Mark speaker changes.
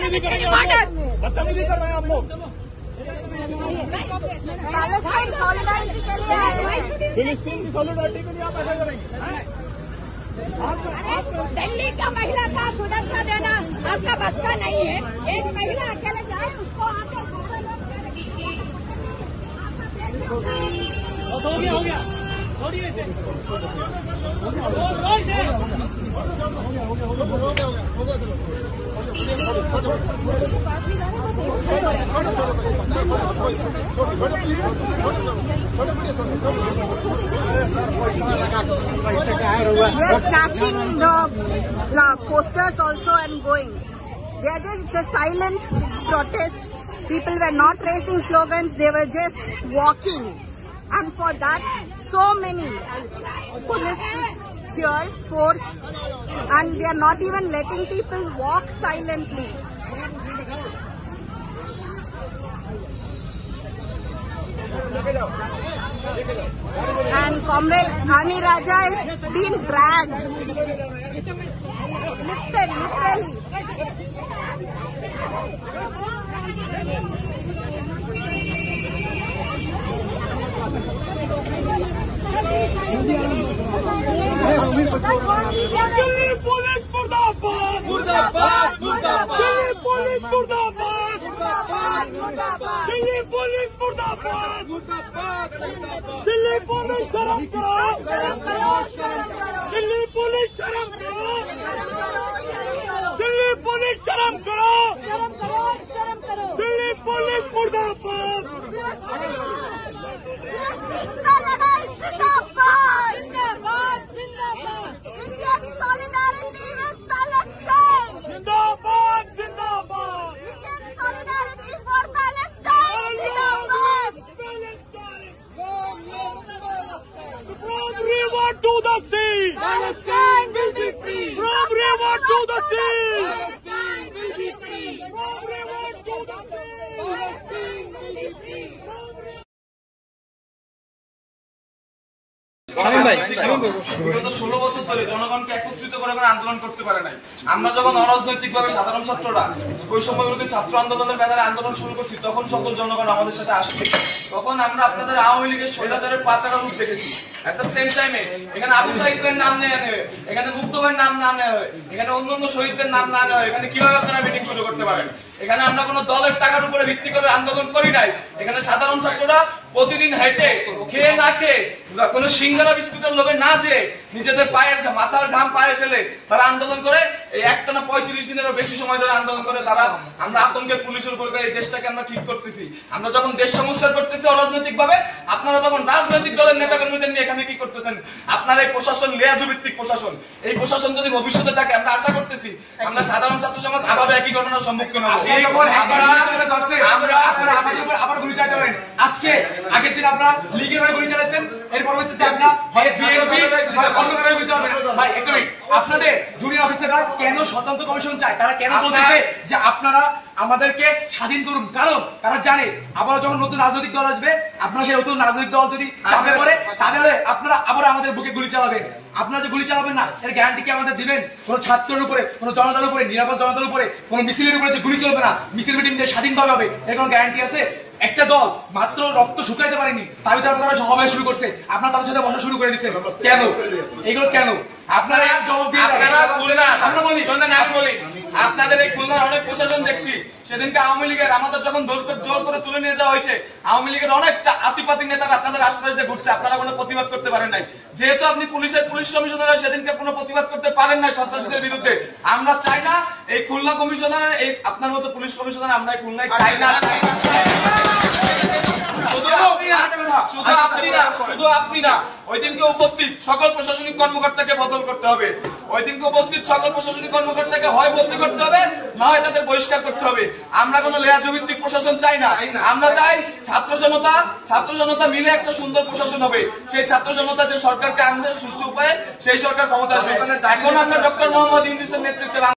Speaker 1: बदतमीजी कर रहे हैं आप लोग। फिलिस्तीन की सॉलिडारिटी के लिए आप ऐसा करेंगे?
Speaker 2: दिल्ली का महिला का सुरक्षा देना आपका बस का नहीं है। एक महिला अकेले जाए उसको आकर
Speaker 1: हो गया थोड़ी ऐसे
Speaker 2: We are catching the posters also and going. It's a silent protest. People were not raising slogans, they were just walking. And for that, so many police is here, force, and they are not even letting people walk silently. And Comrade Dhani Raja is being dragged, lifted literally.
Speaker 1: Delhi police मुर्दाबाद मुर्दाबाद मुर्दाबाद। Delhi police मुर्दाबाद मुर्दाबाद मुर्दाबाद। Delhi police मुर्दाबाद मुर्दाबाद मुर्दाबाद। Delhi police शर्म करो शर्म करो शर्म करो। दिल्ली पुलिस शर्म करो दिल्ली पुलिस शर्म करो
Speaker 2: शर्म करो शर्म करो।
Speaker 1: दिल्ली पुलिस मुर्दाबाद।
Speaker 2: फिलिस्तीन का लड़ाई जिंदाबाद जिंदाबाद जिंदाबाद। Indian solidarity with Palestine.
Speaker 1: जिंदाबाद जिंदाबाद।
Speaker 2: Indian solidarity for Palestine. Zindabad.
Speaker 1: From river to the sea,
Speaker 2: Palestine will be free.
Speaker 1: from river to the sea,
Speaker 2: Palestine will be free.
Speaker 1: from river to the sea,
Speaker 2: Palestine will be free.
Speaker 3: বিগত 16 বছর ধরে জনগণকে একত্রিত করে আন্দোলন করতে পারে নাই। আমরা যখন অরাজনৈতিক ভাবে সাধারণ ছাত্ররা বৈষম্য বিরোধী ছাত্র আন্দোলনের ব্যানারে আন্দোলন শুরু করছি, তখন সকল জনগণ আমাদের সাথে আসছে। তখন আমরা আপনাদের আওয়ামী লীগের স্বৈরাচারের পাঁচাটা রূপ দেখেছি। একটা সেম টাইমে এখানে আবু সাইদের নাম নেওয়া নেবে, এখানে মুক্ত ভাইয়ের নাম না নেওয়া হয়, এখানে অন্যান্য শহীদদের নাম না নেওয়া হয়। এখানে কিভাবে আপনারা মিটিং শুরু করতে পারেন? এখানে আমরা কোন দলের টাকার উপরে ভিত্তি করে আন্দোলন করি নাই। এখানে সাধারণ ছাত্ররা প্রতিদিন হেঁটে খেয়ে না খেয়ে কোন সিঙ্গারা বিস্কুটের লোভে না যেয়ে নিজেদের পায়ের মাথার ঘাম পায়ে ফেলে তারা আন্দোলন করে এই একটানা 35 দিনেরও বেশি সময় ধরে আন্দোলন করে তারা আমরা আতঙ্কে পুলিশের উপর করে এই দেশটাকে আমরা ঠিক করতেছি। আমরা যখন দেশ সংস্কার করতেছি অরাজনৈতিক ভাবে, আপনারা তখন রাজনৈতিক দলের নেতা কর্মীদের নিয়ে এখানে কি করতেছেন? আপনার এই প্রশাসন লেয়াজু ভিত্তিক প্রশাসন, এই প্রশাসন যদি ভবিষ্যতে থাকে আমরা আশা করতেছি আমরা সাধারণ ছাত্র সমাজ আবার একই ঘটনার সম্মুখীন হবো।
Speaker 4: আবার গুলি চালাতে পারেন। আজকে আগের দিন আপনারা লীগের হয়ে গুলি চালাচ্ছেন, এর পরবর্তীতে আপনারা ভাই একটু আপনাদের জুনিয়র অফিসাররা কেন স্বতন্ত্র কমিশন চায়? তারা কেন বলতেছে যে আপনারা আমাদেরকে স্বাধীন করুন? কারণ তারা জানে আবার যখন নতুন রাজনৈতিক দল আসবে, আপনারা সেই নতুন রাজনৈতিক দল যদি চাপে পড়ে তাহলে আপনারা আবার আমাদের বুকে গুলি চালাবেন। আপনারা যে গুলি চালাবেন না এর গ্যারান্টি কি আমাদের দিবেন? কোন ছাত্রের উপরে, কোন জনতার উপরে, নিরাপদ জনতার উপরে, কোন মিছিলের উপরে যে গুলি চলবে না, মিছিল মিটিং যে স্বাধীনভাবে হবে এর কোন গ্যারান্টি আছে? একটা দল মাত্র রক্ত শুকাইতে পারেনি, তার ভিতরে আপনারা সমাবেশ শুরু করছে, আপনারা তাদের সাথে বসা শুরু করে দিচ্ছেন কেন? এগুলো কেন? আপনারা জবাব দিয়ে
Speaker 3: আমরা বলি শোনেন, আমি বলি আপনাদের এই খুলনার অনেক প্রশাসন দেখছি। সেদিনকে আওয়ামী লীগের আমাদের যখন জোর করে তুলে নিয়ে যাওয়া হয়েছে, আওয়ামী লীগের অনেক আতিপাতি নেতারা আপনাদের আশপাশ দিয়ে ঘুরছে, আপনারা কোনো প্রতিবাদ করতে পারেন নাই। যেহেতু আপনি পুলিশ কমিশনার সেদিনকে কোনো প্রতিবাদ করতে পারেন নাই সন্ত্রাসীদের বিরুদ্ধে, আমরা চাই না এই খুলনা কমিশনার, এই আপনার মতো পুলিশ কমিশনার আমরা এই খুলনায় চাই না। শুধু আপনি না, ওই দিনকে উপস্থিত সকল প্রশাসনিক কর্মকর্তাকে বদল করতে হবে। ওই দিনকে উপস্থিত সকল প্রশাসনিক কর্মকর্তাকে হয় বদলি করতে হবে, না হয় তাদের বহিষ্কার করতে হবে। আমরা কোন লেয়াজু ভিত্তিক প্রশাসন চাই না। আমরা চাই ছাত্র জনতা মিলে একটা সুন্দর প্রশাসন হবে। সেই ছাত্র জনতা যে সরকারকে আনবে সুষ্ঠু উপায়ে, সেই সরকার ক্ষমতা আসবে। এখন আমরা ডক্টর মোহাম্মদ ইউনূসের নেতৃত্বে